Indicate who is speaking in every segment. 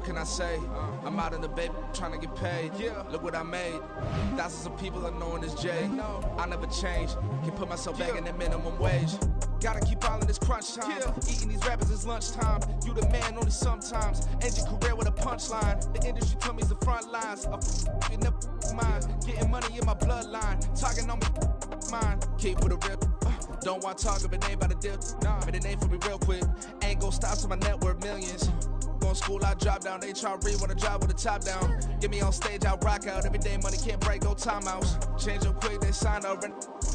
Speaker 1: can I say? I'm out in the baby trying to get paid. Look what I made. Thousands of people are knowing this Jay. I never change. Can put myself back in the minimum wage. Gotta keep all in this crunch time. Eating these rappers is lunchtime. You the man only sometimes. End your career with a punchline. The industry told me it's the front lines. You never mind. Getting money in my bloodline. Talking on me, mine. Keep with a rip. Don't want to talk if it ain't about a dip. But it ain't for me real quick. Ain't gon' stop till my net worth millions. Going school, I drop down. They try to read when I drive with the top down. Get me on stage, I rock out. Every day money can't break, no timeouts. Change up quick, they sign up.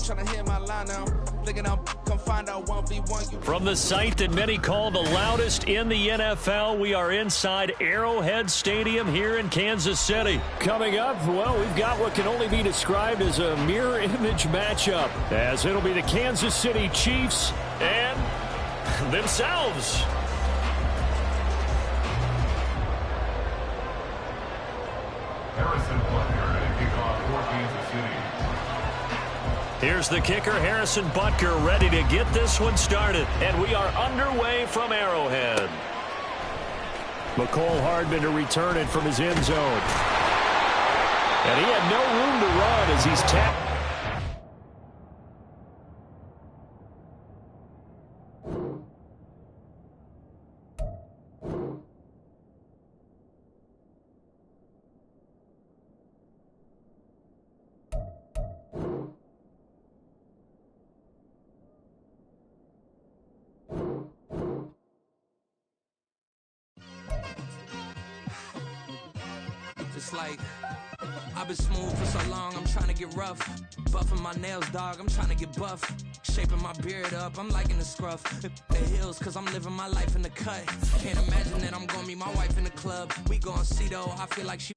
Speaker 1: Trying to hear my line now. Thinking I'm come find out 1v1.
Speaker 2: From the site that many call the loudest in the NFL, we are inside Arrowhead Stadium here in Kansas City. Coming up, well, we've got what can only be described as a mirror image matchup, as it'll be the Kansas City Chiefs and themselves.
Speaker 3: Harrison Butker to kick off for Kansas City.
Speaker 2: Here's the kicker, Harrison Butker, ready to get this one started. And we are underway from Arrowhead. McCole Hardman to return it from his end zone. And he had no room to run as he's tapped.
Speaker 4: Like, I've been smooth for so long, I'm trying to get rough. Buffing my nails, dog, I'm trying to get buff. Shaping my beard up, I'm liking the scruff. The hills, cause I'm living my life in the cut. Can't imagine that I'm gonna meet my wife in the club. We gon' see though, I feel like she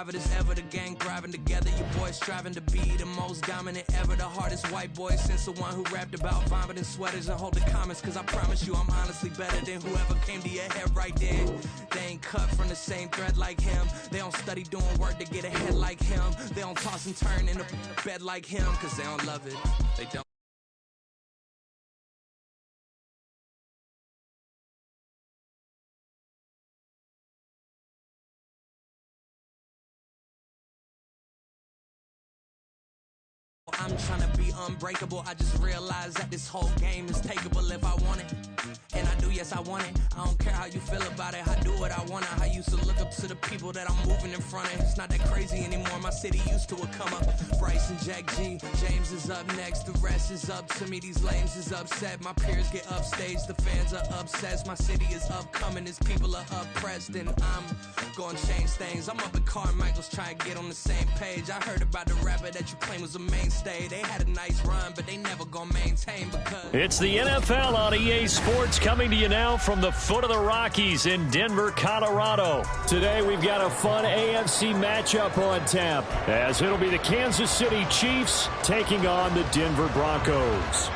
Speaker 4: as ever, the gang thriving together. Your boys striving to be the most dominant ever. The hardest white boy since the one who rapped about vomiting sweaters and hold the comments. Cause I promise you I'm honestly better than whoever came to your head right there. They ain't cut from the same thread like him. They don't study doing work to get ahead like him. They don't toss and turn in the bed like him. Cause they don't love it. They don't. I'm trying to be unbreakable. I just realized that this whole game is takeable if I want it. And I do, yes, I want it. I don't care how you feel about it. I do what I want. I used to look up to the people that I'm moving in front of. It's not that crazy anymore. My city used to a come up. Bryce and Jack G. James is up next. The rest is up to me. These lames is upset. My peers get upstage. The fans are obsessed. My city is upcoming. These people are oppressed. And I'm gonna change things. I'm up at Carmichael's trying to get on the same page. I heard about the rapper that you claim was a mainstay. They had a nice run, but they never gonna maintain because...
Speaker 2: It's the NFL on EA Sports, coming to you now from the foot of the Rockies in Denver, Colorado. Today we've got a fun AFC matchup on tap, as it'll be the Kansas City Chiefs taking on the Denver Broncos.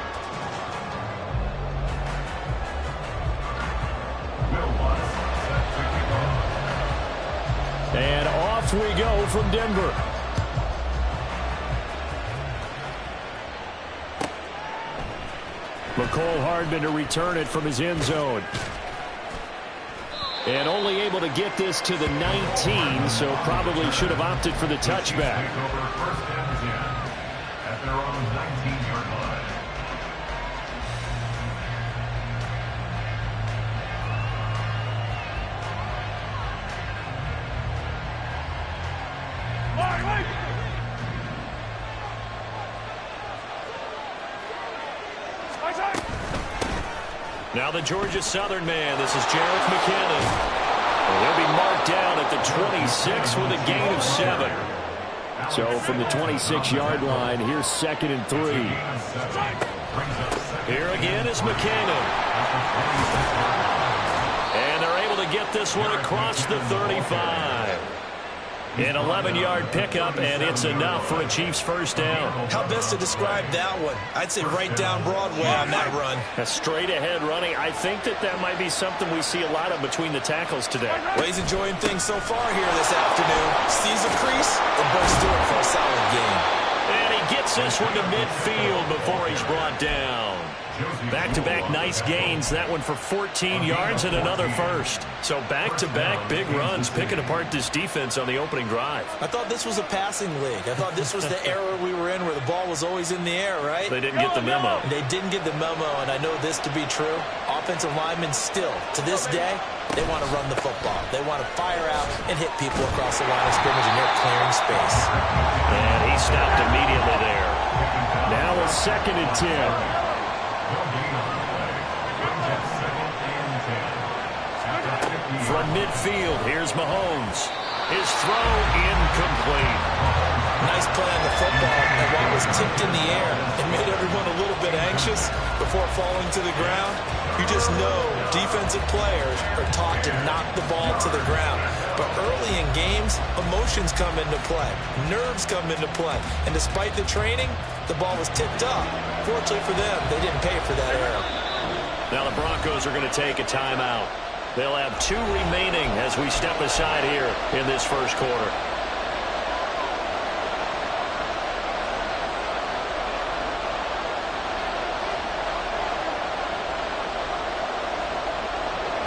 Speaker 2: And off we go from Denver. McCole Hardman to return it from his end zone. And only able to get this to the 19, so probably should have opted for the touchback.
Speaker 3: First and 10 at their own 19-yard line.
Speaker 2: Now the Georgia Southern man, this is Jarrett McKinnon. And he'll be marked down at the 26 with a gain of 7. So from the 26-yard line, here's 2nd and 3. Here again is McKinnon. And they're able to get this one across the 35. An 11-yard pickup, and it's enough for a Chiefs first down.
Speaker 5: How best to describe that one? I'd say right down Broadway on that run.
Speaker 2: A straight-ahead running. I think that might be something we see a lot of between the tackles today.
Speaker 5: Well, he's enjoying things so far here this afternoon. Sees a crease and bursts through it for a solid game.
Speaker 2: And he gets this one to midfield before he's brought down. Back-to-back nice gains. That one for 14 yards and another first. So back-to-back big runs, picking apart this defense on the opening drive.
Speaker 5: I thought this was a passing league. I thought this was the era we were in where the ball was always in the air, right?
Speaker 2: They didn't get the memo.
Speaker 5: They didn't get the memo, and I know this to be true. Offensive linemen still, to this day, they want to run the football. They want to fire out and hit people across the line of scrimmage, and they're clearing space.
Speaker 2: And he stopped immediately there. Now a 2nd and 10. From midfield, here's Mahomes. His throw incomplete.
Speaker 5: Nice play on the football, and while it was tipped in the air, it made everyone a little bit anxious before falling to the ground. You just know defensive players are taught to knock the ball to the ground. But early in games, emotions come into play. Nerves come into play. And despite the training, the ball was tipped up. Fortunately for them, they didn't pay for that error.
Speaker 2: Now the Broncos are going to take a timeout. They'll have 2 remaining as we step aside here in this first quarter.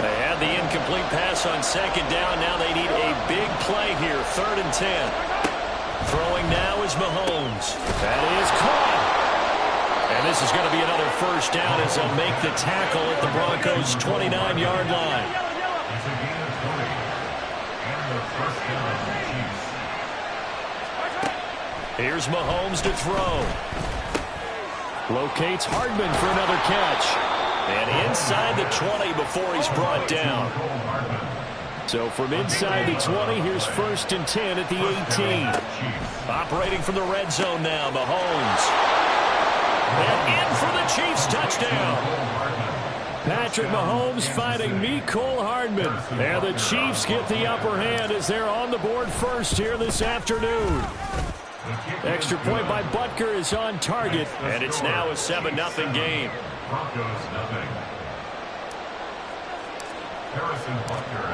Speaker 2: They had the incomplete pass on 2nd down. Now they need a big play here. 3rd and 10. Throwing now is Mahomes. That is caught. And this is going to be another first down as they'll make the tackle at the Broncos' 29-yard line.
Speaker 3: It's a gain of 20. And the first down for the Chiefs.
Speaker 2: Here's Mahomes to throw. Locates Hardman for another catch. And inside the 20 before he's brought down. So from inside the 20, here's 1st and 10 at the 18. Operating from the red zone now, Mahomes. And in for the Chiefs touchdown. Patrick Mahomes fighting Mecole Hardman. And the Chiefs get the upper hand as they're on the board first here this afternoon. Extra point by Butker is on target. And it's now a 7-0 game.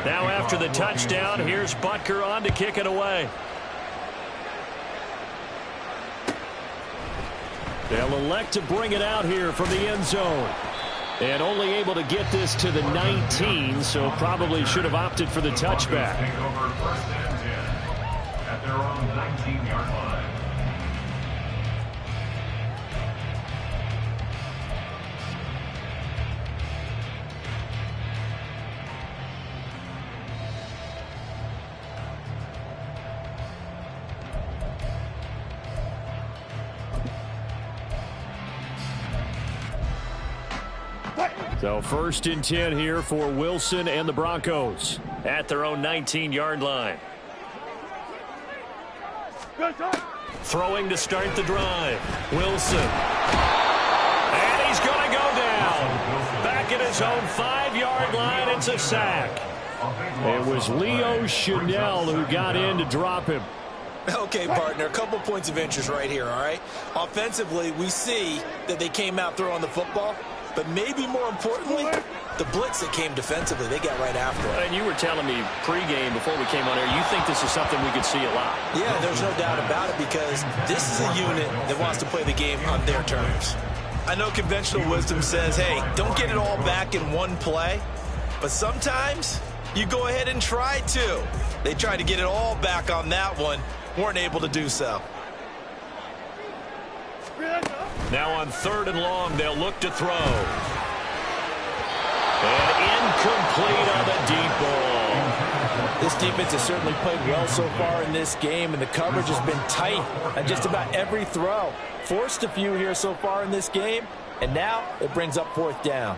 Speaker 2: Now after the touchdown, here's Butker on to kick it away. They'll elect to bring it out here from the end zone. And only able to get this to the 19, so probably should have opted for the touchback.
Speaker 3: Take over 1st and 10 at their own 19-yard line.
Speaker 2: So 1st and 10 here for Wilson and the Broncos at their own 19-yard line. Throwing to start the drive. Wilson. And he's going to go down. Back at his own 5-yard line. It's a sack. It was Leo Chanel who got in to drop him.
Speaker 5: Okay, partner, a couple points of interest right here, all right? Offensively, we see that they came out throwing the football. But maybe more importantly, the blitz that came defensively, they got right after it.
Speaker 2: And you were telling me pregame before we came on air, you think this is something we could see a lot.
Speaker 5: Yeah, there's no doubt about it because this is a unit that wants to play the game on their terms. I know conventional wisdom says, hey, don't get it all back in one play. But sometimes you go ahead and try to. They tried to get it all back on that one, weren't able to do so.
Speaker 2: Now on 3rd and long, they'll look to throw. And incomplete on the deep ball.
Speaker 5: This defense has certainly played well so far in this game, and the coverage has been tight on just about every throw. Forced a few here so far in this game, and now it brings up 4th down.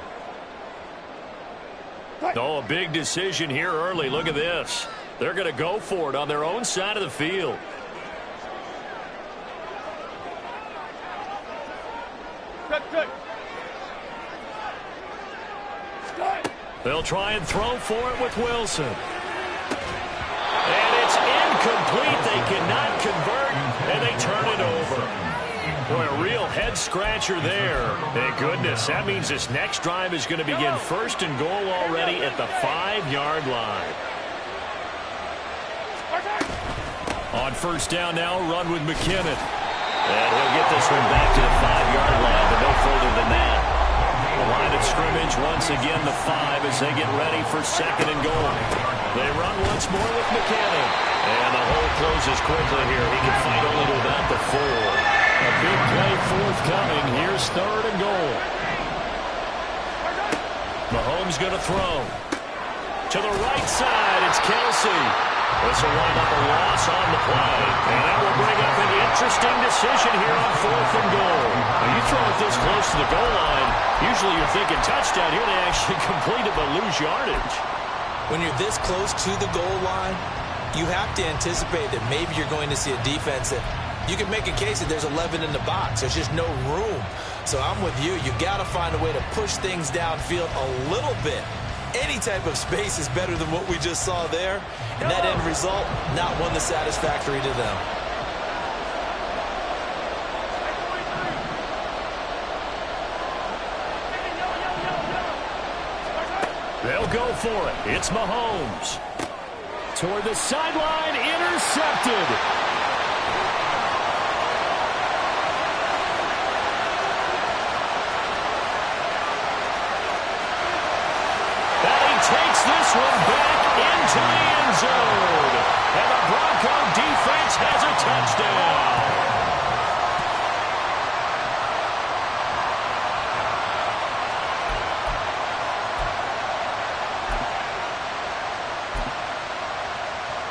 Speaker 2: Oh, a big decision here early. Look at this. They're going to go for it on their own side of the field. They'll try and throw for it with Wilson. And it's incomplete. They cannot convert, and they turn it over. Boy, a real head-scratcher there. Thank goodness. That means this next drive is going to begin first and goal already at the 5-yard line. On first down now, run with McKinnon. And he'll get this one back to the 5-yard line, but no further than that. The line of scrimmage, once again, the 5 as they get ready for second and goal. They run once more with McKinnon. And the hole closes quickly here. He can fight only to about the 4. A big play forthcoming. Here's third and goal. Mahomes going to throw. To the right side, it's Kelsey. This will wind up a loss on the play. And that will bring up an interesting decision here on fourth and goal. When you throw it this close to the goal line, usually you're thinking touchdown. Here they actually complete it but lose yardage.
Speaker 5: When you're this close to the goal line, you have to anticipate that maybe you're going to see a defense that you can make a case that there's 11 in the box. There's just no room. So I'm with you. You got to find a way to push things downfield a little bit. Any type of space is better than what we just saw there. And that end result, not one that's satisfactory to them.
Speaker 2: They'll go for it. It's Mahomes. Toward the sideline, intercepted. Takes this one back into the end zone. And the Bronco defense has a touchdown.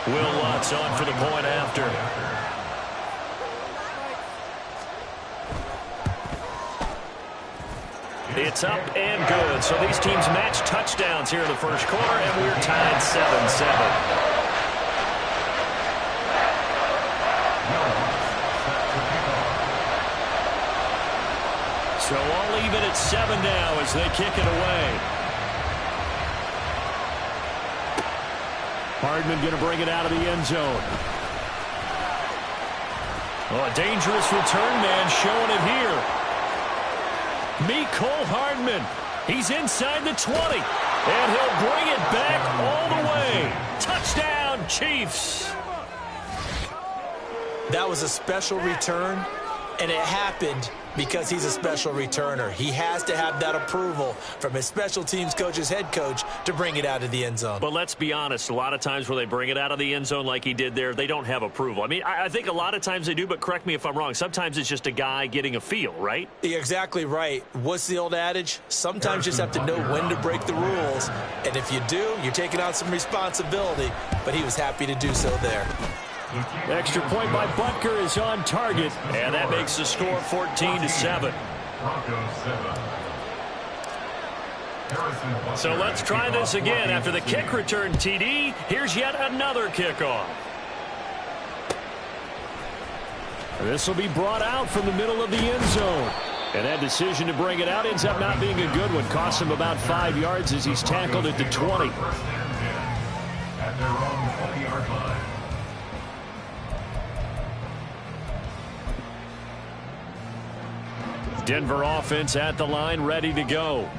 Speaker 2: Will Lutz on for the point after. It's up and good. So these teams match touchdowns here in the first quarter, and we're tied 7-7. So all even at 7 now as they kick it away. Hardman going to bring it out of the end zone. Oh, a dangerous return man showing it here. Cole Hardman. He's inside the 20. And he'll bring it back all the way. Touchdown, Chiefs.
Speaker 5: That was a special return, and it happened because he's a special returner. He has to have that approval from his special teams coach's head coach to bring it out of the end zone.
Speaker 2: But let's be honest, a lot of times where they bring it out of the end zone like he did there, they don't have approval. I mean, I think a lot of times they do, but correct me if I'm wrong. Sometimes it's just a guy getting a feel, right?
Speaker 5: You're exactly right. What's the old adage? Sometimes you just have to know when to break the rules. And if you do, you're taking on some responsibility. But he was happy to do so there.
Speaker 2: Extra point by Butker is on target, and that makes the score 14-7. So let's try this again. After the kick return TD, here's yet another kickoff. This will be brought out from the middle of the end zone. And that decision to bring it out ends up not being a good one. Costs him about 5 yards as he's tackled at the 20.
Speaker 3: At their own 20-yard line.
Speaker 2: Denver offense at the line, ready to go.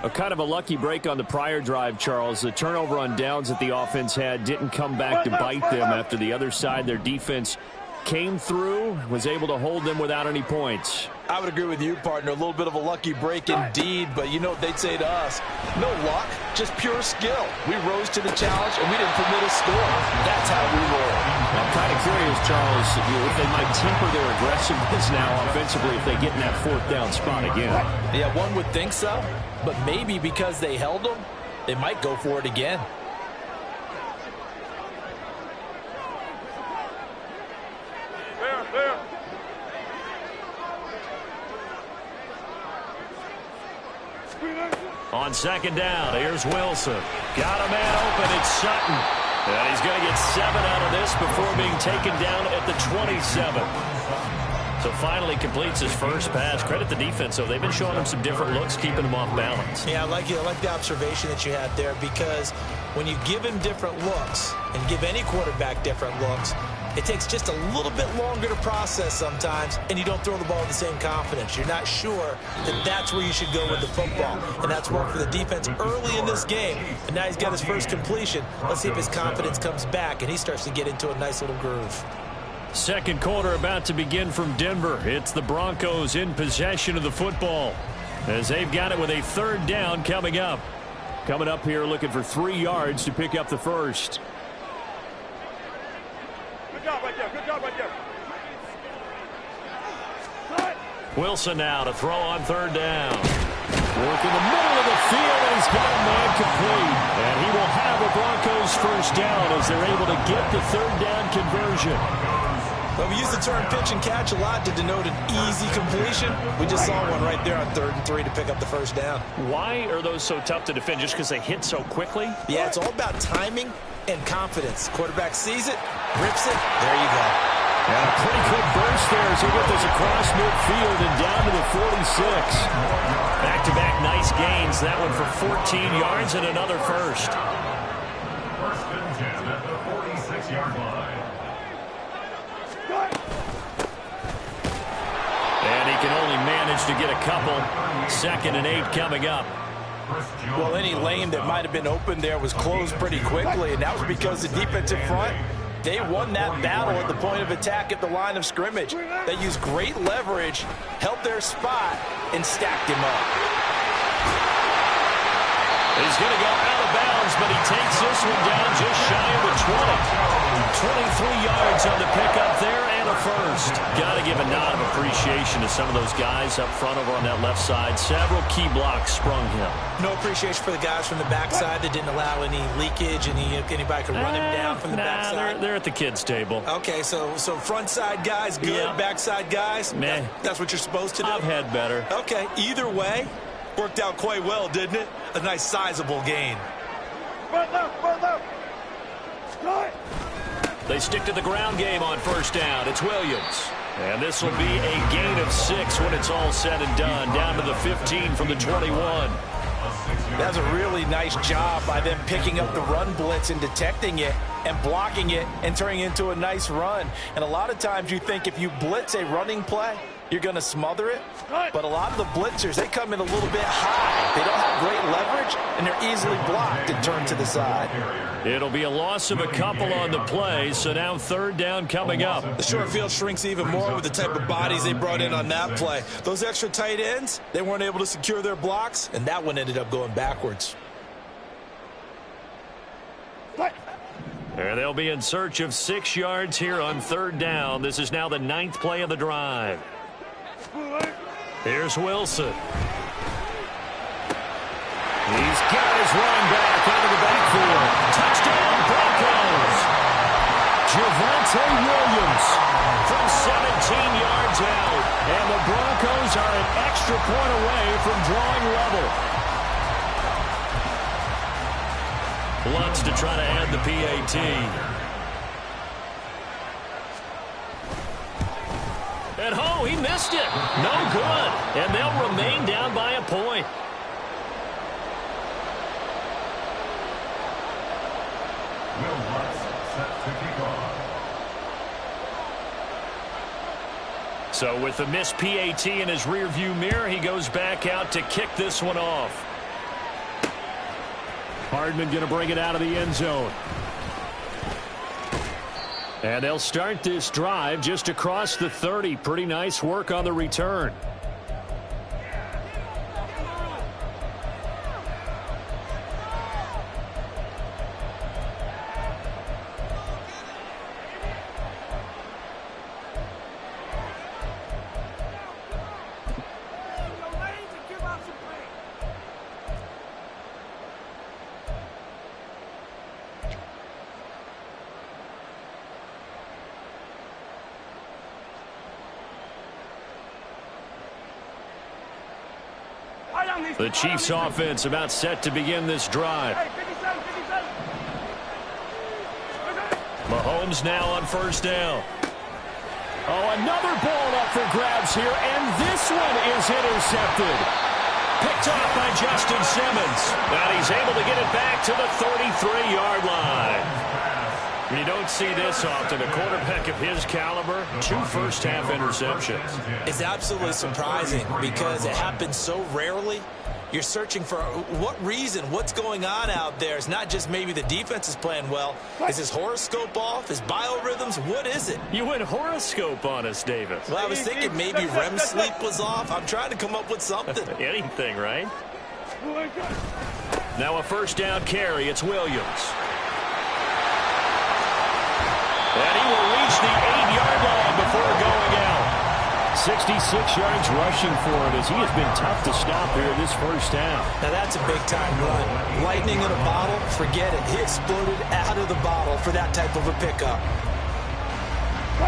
Speaker 2: A kind of a lucky break on the prior drive, Charles. The turnover on downs that the offense had didn't come back to bite them after the other side. Their defense came through, was able to hold them without any points.
Speaker 5: I would agree with you, partner. A little bit of a lucky break indeed, but you know what they'd say to us? No luck, just pure skill. We rose to the challenge, and we didn't permit a score. That's how we roll.
Speaker 2: I'm kind of curious, Charles, if they might temper their aggressiveness now offensively if they get in that fourth down spot again.
Speaker 5: Yeah, one would think so, but maybe because they held them, they might go for it again.
Speaker 2: On second down, here's Wilson. Got a man open, it's Sutton. And he's going to get 7 out of this before being taken down at the 27. So finally completes his first pass. Credit the defense, though. They've been showing him some different looks, keeping him off balance.
Speaker 5: Yeah, I like the observation that you had there, because when you give him different looks and give any quarterback different looks, it takes just a little bit longer to process sometimes, and you don't throw the ball with the same confidence. You're not sure that that's where you should go with the football, and that's worked for the defense early in this game. And now he's got his first completion. Let's see if his confidence comes back, and he starts to get into a nice little groove.
Speaker 2: Second quarter about to begin from Denver. It's the Broncos in possession of the football as they've got it with a third down coming up. Coming up here looking for 3 yards to pick up the first.
Speaker 6: Good job right there. Good job right there.
Speaker 2: Wilson now to throw on third down. Work in the middle of the field, and he's got a man complete. And he will have a Broncos first down as they're able to get the third down conversion.
Speaker 5: Well, we use the term pitch and catch a lot to denote an easy completion. We just saw one right there on 3rd and 3 to pick up the first down.
Speaker 2: Why are those so tough to defend? Just because they hit so quickly?
Speaker 5: Yeah, it's all about timing and confidence. Quarterback sees it, rips it, there you go.
Speaker 2: And a pretty quick burst there as he gets this across midfield and down to the 46. Back-to-back nice gains. That one for 14 yards and another first.
Speaker 3: First and 10 at the 46-yard line.
Speaker 2: And he can only manage to get a couple. 2nd and 8 coming up.
Speaker 5: Well, any lane that might have been open there was closed pretty quickly, and that was because the defensive front, they won that battle at the point of attack at the line of scrimmage. They used great leverage, held their spot, and stacked him up.
Speaker 2: He's going to go out of bounds, but he takes this one down just shy of the 20. 23 yards on the pickup there and a first. Got to give a nod of appreciation to some of those guys up front over on that left side. Several key blocks sprung him.
Speaker 5: No appreciation for the guys from the backside that didn't allow any leakage, and anybody could run him down from the backside.
Speaker 2: They're at the kids' table.
Speaker 5: Okay, so front side guys good,
Speaker 2: Yeah.
Speaker 5: backside guys,
Speaker 2: meh.
Speaker 5: That's what you're supposed to do?
Speaker 2: I've had better.
Speaker 5: Okay, either way, worked out quite well, didn't it? A nice sizable gain.
Speaker 6: Front left, front left. Right.
Speaker 2: They stick to the ground game on first down. It's Williams. And this will be a gain of 6 when it's all said and done. Down to the 15 from the 21.
Speaker 5: That's a really nice job by them picking up the run blitz and detecting it and blocking it and turning it into a nice run. And a lot of times you think if you blitz a running play, you're going to smother it. But a lot of the blitzers, they come in a little bit high. They don't have great leverage, and they're easily blocked and turned to the side.
Speaker 2: It'll be a loss of a couple on the play, so now third down coming up.
Speaker 5: The short field shrinks even more with the type of bodies they brought in on that play. Those extra tight ends, they weren't able to secure their blocks, and that one ended up going backwards.
Speaker 2: And they'll be in search of 6 yards here on third down. This is now the 9th play of the drive. Here's Wilson. He's got his run back into the backfield. Touchdown, Broncos. Javonte Williams from 17 yards out. And the Broncos are an extra point away from drawing level. Lutz to try to add the PAT. At home, he missed it. No good. And they'll remain down by a point.
Speaker 3: Will Lutz set to kick off.
Speaker 2: So with the missed PAT in his rearview mirror, he goes back out to kick this one off. Hardman going to bring it out of the end zone. And they'll start this drive just across the 30. Pretty nice work on the return. The Chiefs offense about set to begin this drive. Mahomes now on first down. Oh, another ball up for grabs here, and this one is intercepted. Picked off by Justin Simmons. And he's able to get it back to the 33-yard line. You don't see this often. A quarterback of his caliber, 2 first-half interceptions.
Speaker 5: It's absolutely surprising because it happens so rarely. You're searching for what reason, what's going on out there. It's not just maybe the defense is playing well. Is his horoscope off? His biorhythms? What is it?
Speaker 2: You went horoscope on us, Davis.
Speaker 5: Well, I was thinking maybe REM sleep was off. I'm trying to come up with something.
Speaker 2: Anything, right? Now a first down carry. It's Williams. And he will reach the 8-yard line before going out. 66 yards rushing for him as he has been tough to stop here this first half.
Speaker 5: Now that's a big-time run. Lightning in a bottle, forget it. He exploded out of the bottle for that type of a pickup.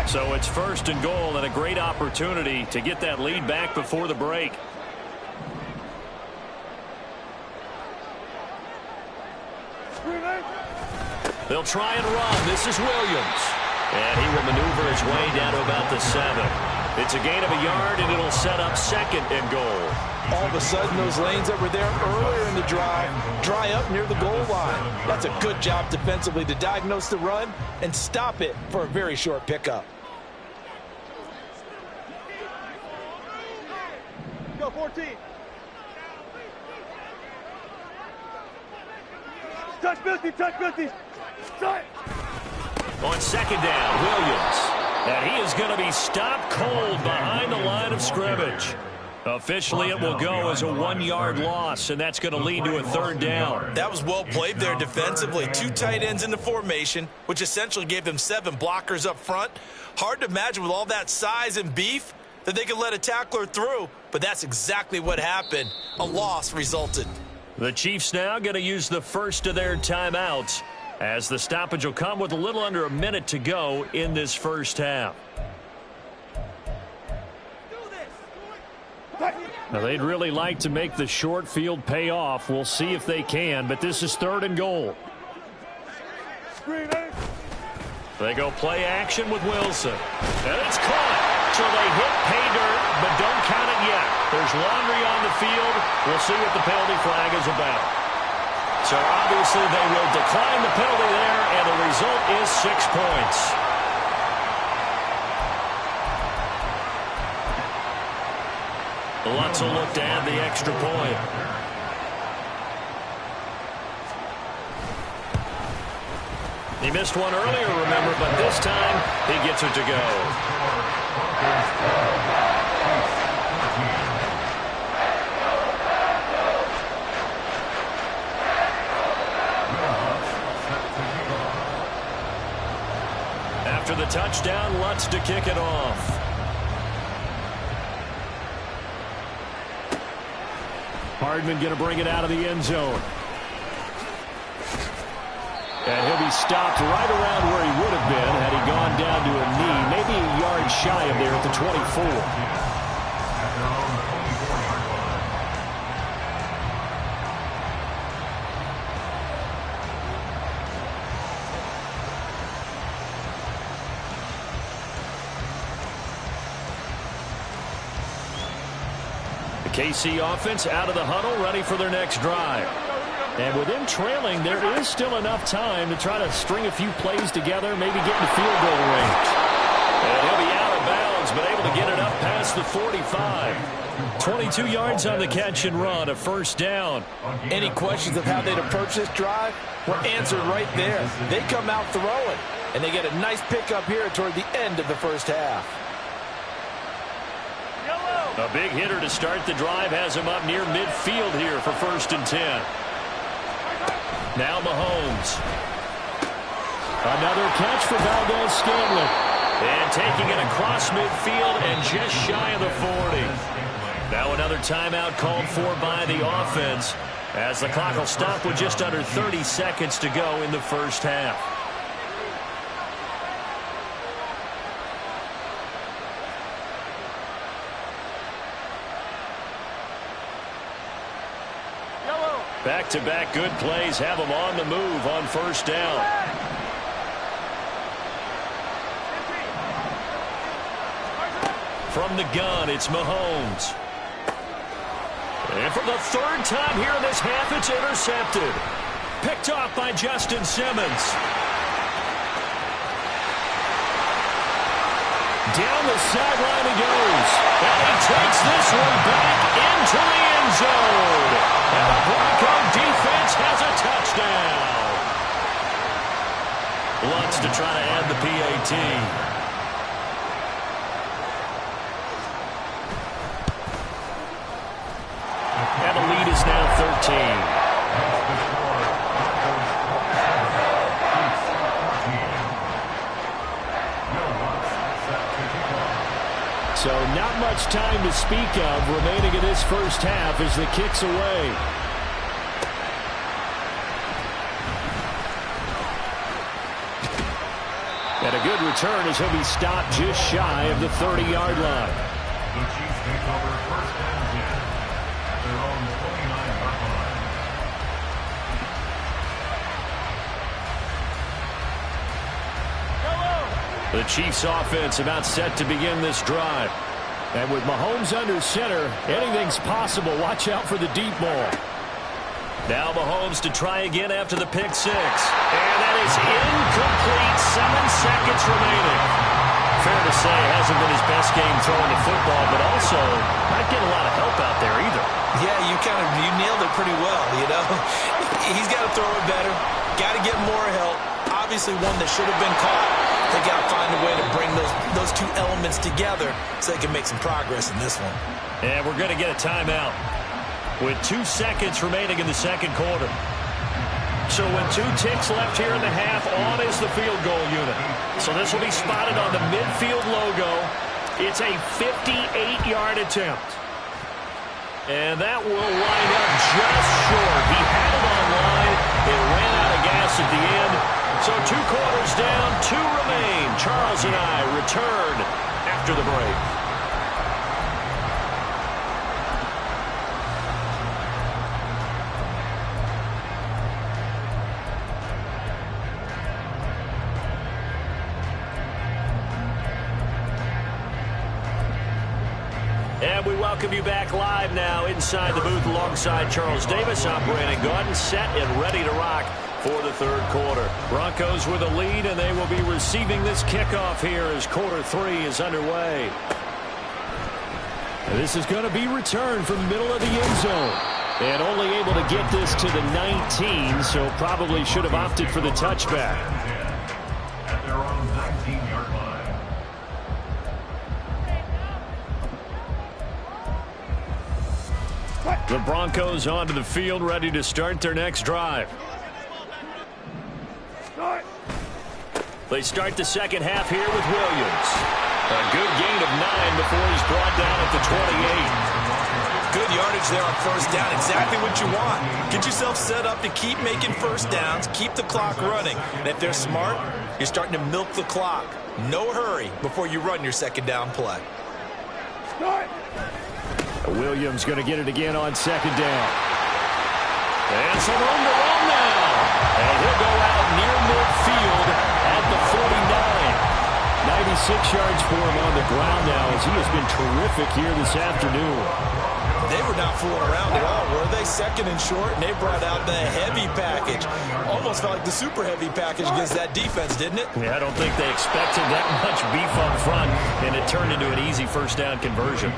Speaker 2: So it's first and goal and a great opportunity to get that lead back before the break. They'll try and run. This is Williams. And he will maneuver his way down to about the 7. It's a gain of a yard, and it'll set up second and goal.
Speaker 5: All of a sudden, those lanes that were there earlier in the drive dry up near the goal line. That's a good job defensively to diagnose the run and stop it for a very short pickup.
Speaker 6: Go 14. Touch 50, touch 50. Start.
Speaker 2: On second down, Williams. And he is going to be stopped cold behind the line of scrimmage. Officially, it will go as a 1-yard loss, and that's going to lead to a third down.
Speaker 5: That was well played there defensively. 2 tight ends in the formation, which essentially gave them 7 blockers up front. Hard to imagine with all that size and beef that they could let a tackler through, but that's exactly what happened. A loss resulted.
Speaker 2: The Chiefs now going to use the first of their timeouts, as the stoppage will come with a little under a minute to go in this first half. Now, they'd really like to make the short field pay off. We'll see if they can, but this is third and goal. They go play action with Wilson. And it's caught. So they hit pay dirt, but don't count it yet. There's laundry on the field. We'll see what the penalty flag is about. So obviously they will decline the penalty there, and the result is 6 points. Lutz will look to add the extra point. He missed one earlier, remember, but this time he gets it to go. After the touchdown, Lutz to kick it off. Hardman going to bring it out of the end zone. And he'll be stopped right around where he would have been had he gone down to a knee, maybe a yard shy of there at the 24. KC offense out of the huddle, ready for their next drive. And with them trailing, there is still enough time to try to string a few plays together, maybe get in the field goal range. And he'll be out of bounds, but able to get it up past the 45. 22 yards on the catch and run, a first down.
Speaker 5: Any questions of how they'd approach this drive were answered right there. They come out throwing, and they get a nice pickup here toward the end of the first half.
Speaker 2: A big hitter to start the drive has him up near midfield here for 1st and 10. Now Mahomes. Another catch for Valdez-Scantling. And taking it across midfield and just shy of the 40. Now another timeout called for by the offense, as the clock will stop with just under 30 seconds to go in the first half. Back-to-back good plays have them on the move on first down. From the gun, it's Mahomes. And for the third time here in this half, it's intercepted. Picked off by Justin Simmons. Down the sideline he goes. And he takes this one back into the end zone. And the Bronco defense has a touchdown. Lutz to try to add the PAT. And the lead is now 13. So not much time to speak of remaining in this first half as the kick's away. And a good return as he'll be stopped just shy of the 30-yard line.
Speaker 3: The Chiefs take over first and 10 at their own 29-yard line.
Speaker 2: The Chiefs offense about set to begin this drive. And with Mahomes under center, anything's possible. Watch out for the deep ball. Now Mahomes to try again after the pick six. And that is incomplete. 7 seconds remaining. Fair to say, hasn't been his best game throwing the football, but also not getting a lot of help out there either.
Speaker 5: Yeah, you nailed it pretty well, you know. He's got to throw it better. Got to get more help. Obviously one that should have been caught. They got to find a way to bring those two elements together so they can make some progress in this one.
Speaker 2: And we're going to get a timeout with 2 seconds remaining in the second quarter. So with 2 ticks left here in the half, on is the field goal unit. So this will be spotted on the midfield logo. It's a 58-yard attempt. And that will line up just short. He had it on line. It ran out of gas at the end. So 2 quarters down, 2 remain. Charles and I return after the break. And we welcome you back live now inside the booth alongside Charles Davis. I'm Brandon Gordon, set and ready to rock for the third quarter. Broncos with a lead, and they will be receiving this kickoff here as quarter 3 is underway. And this is going to be returned from the middle of the end zone. And only able to get this to the 19, so probably should have opted for the touchback.
Speaker 3: At their own 19-yard line.
Speaker 2: The Broncos onto the field, ready to start their next drive. They start the second half here with Williams. A good gain of 9 before he's brought down at the 28.
Speaker 5: Good yardage there on first down. Exactly what you want. Get yourself set up to keep making first downs, keep the clock running. And if they're smart, you're starting to milk the clock. No hurry before you run your second down play.
Speaker 2: Williams going to get it again on second down. And some room to run now. And he'll go out near midfield at the 49. 96 yards for him on the ground now as he has been terrific here this afternoon.
Speaker 5: They were not fooling around at all, were they? Second and short, and they brought out the heavy package. Almost felt like the super heavy package against that defense, didn't it?
Speaker 2: Yeah, I don't think they expected that much beef up front, and it turned into an easy first down conversion.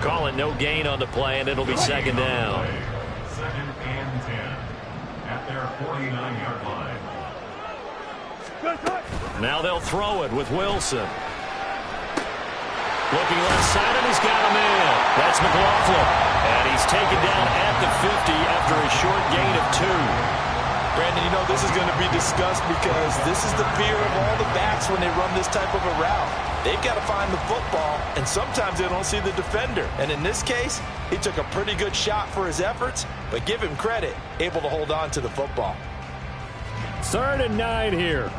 Speaker 2: Call it no gain on the play, and it'll be second down.
Speaker 3: Second and 10 at their 49-yard line.
Speaker 2: Now they'll throw it with Wilson. Looking left side, and he's got a man. That's McLaughlin. And he's taken down at the 50 after a short gain of 2.
Speaker 5: Brandon, you know this is going to be discussed because this is the fear of all the backs when they run this type of a route. They've got to find the football, and sometimes they don't see the defender. And in this case, he took a pretty good shot for his efforts, but give him credit, able to hold on to the football.
Speaker 2: 3rd and 9 here.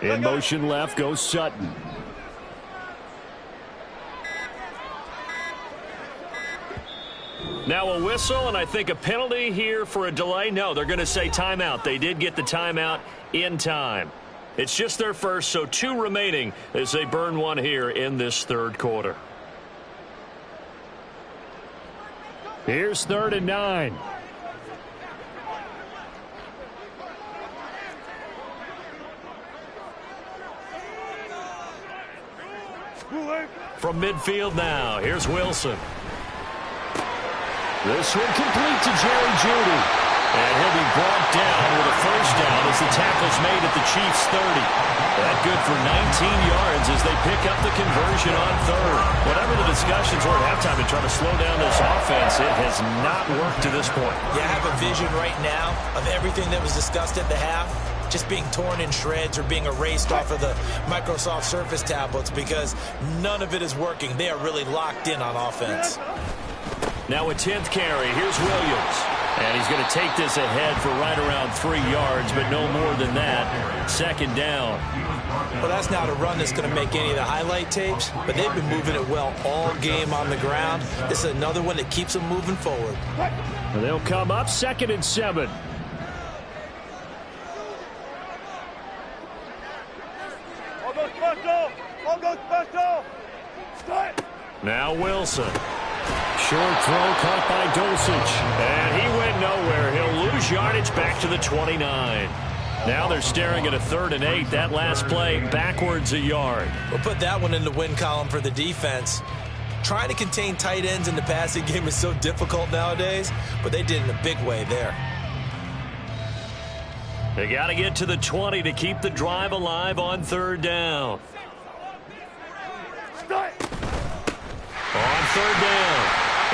Speaker 2: In motion left goes Sutton. Now a whistle, and I think a penalty here for a delay. No, they're going to say timeout. They did get the timeout in time. It's just their first, so 2 remaining as they burn one here in this third quarter. Here's 3rd and 9. From midfield now, here's Wilson. This one complete to Jerry Jeudy. And he'll be brought down with a first down as the tackle's made at the Chiefs' 30. That good for 19 yards as they pick up the conversion on 3rd. Whatever the discussions were at halftime to try to slow down this offense, it has not worked to this point.
Speaker 5: Yeah, I have a vision right now of everything that was discussed at the half just being torn in shreds or being erased off of the Microsoft Surface tablets because none of it is working. They are really locked in on offense.
Speaker 2: Now a 10th carry. Here's Williams. And he's going to take this ahead for right around 3 yards, but no more than that. 2nd down.
Speaker 5: Well, that's not a run that's going to make any of the highlight tapes, but they've been moving it well all game on the ground. This is another one that keeps them moving forward.
Speaker 2: And they'll come up 2nd and 7. Now Wilson. Short throw caught by Dulcich. And he went nowhere. He'll lose yardage back to the 29. Now they're staring at a 3rd and 8. That last play backwards a yard.
Speaker 5: We'll put that one in the win column for the defense. Trying to contain tight ends in the passing game is so difficult nowadays, but they did in a big way there.
Speaker 2: They got to get to the 20 to keep the drive alive on 3rd down. On 3rd down,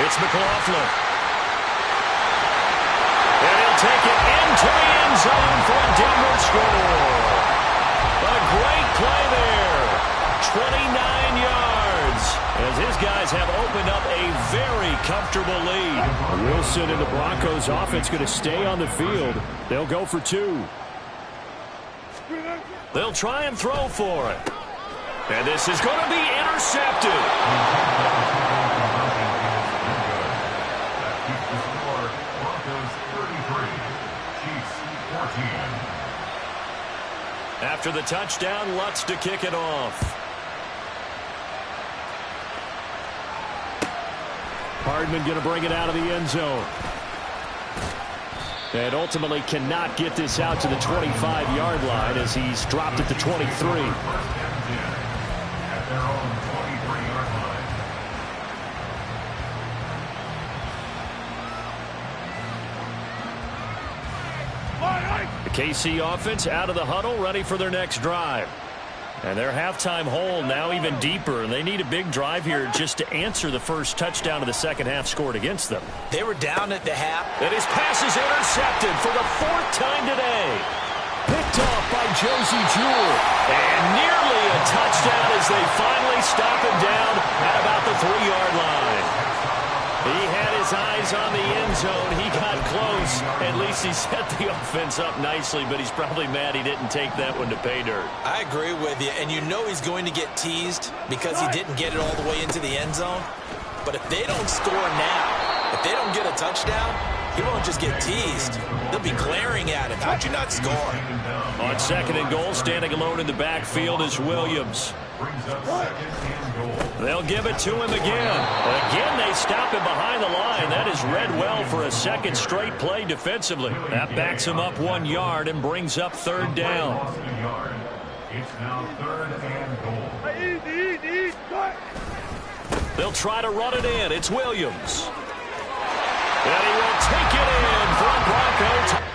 Speaker 2: it's McLaughlin. And he'll take it into the end zone for a Denver score. A great play there. 29 yards. As his guys have opened up a very comfortable lead. Wilson and the Broncos offense going to stay on the field. They'll go for 2. They'll try and throw for it. And this is going to be intercepted. After the touchdown, Lutz to kick it off. Hardman going to bring it out of the end zone. And ultimately cannot get this out to the 25-yard line as he's dropped at the 23. The KC offense out of the huddle, ready for their next drive. And their halftime hole now even deeper, and they need a big drive here just to answer the first touchdown of the second half scored against them.
Speaker 5: They were down at the half.
Speaker 2: And his pass is intercepted for the 4th time today. Picked off by Josie Jewell. And nearly a touchdown as they finally stop him down at about the 3-yard line. He had his eyes on the end zone. He got close. At least he set the offense up nicely, but he's probably mad he didn't take that one to pay dirt.
Speaker 5: I agree with you, and you know he's going to get teased because he didn't get it all the way into the end zone. But if they don't score now, if they don't get a touchdown, he won't just get teased. They'll be glaring at him. How'd you not score?
Speaker 2: On 2nd and goal, standing alone in the backfield is Williams. They'll give it to him again. Again, they stop him behind the line. That is read well for a 2nd straight play defensively. That backs him up 1 yard and brings up 3rd down.
Speaker 3: It's now 3rd and goal.
Speaker 2: They'll try to run it in. It's Williams. And he will take it in for a Bronco.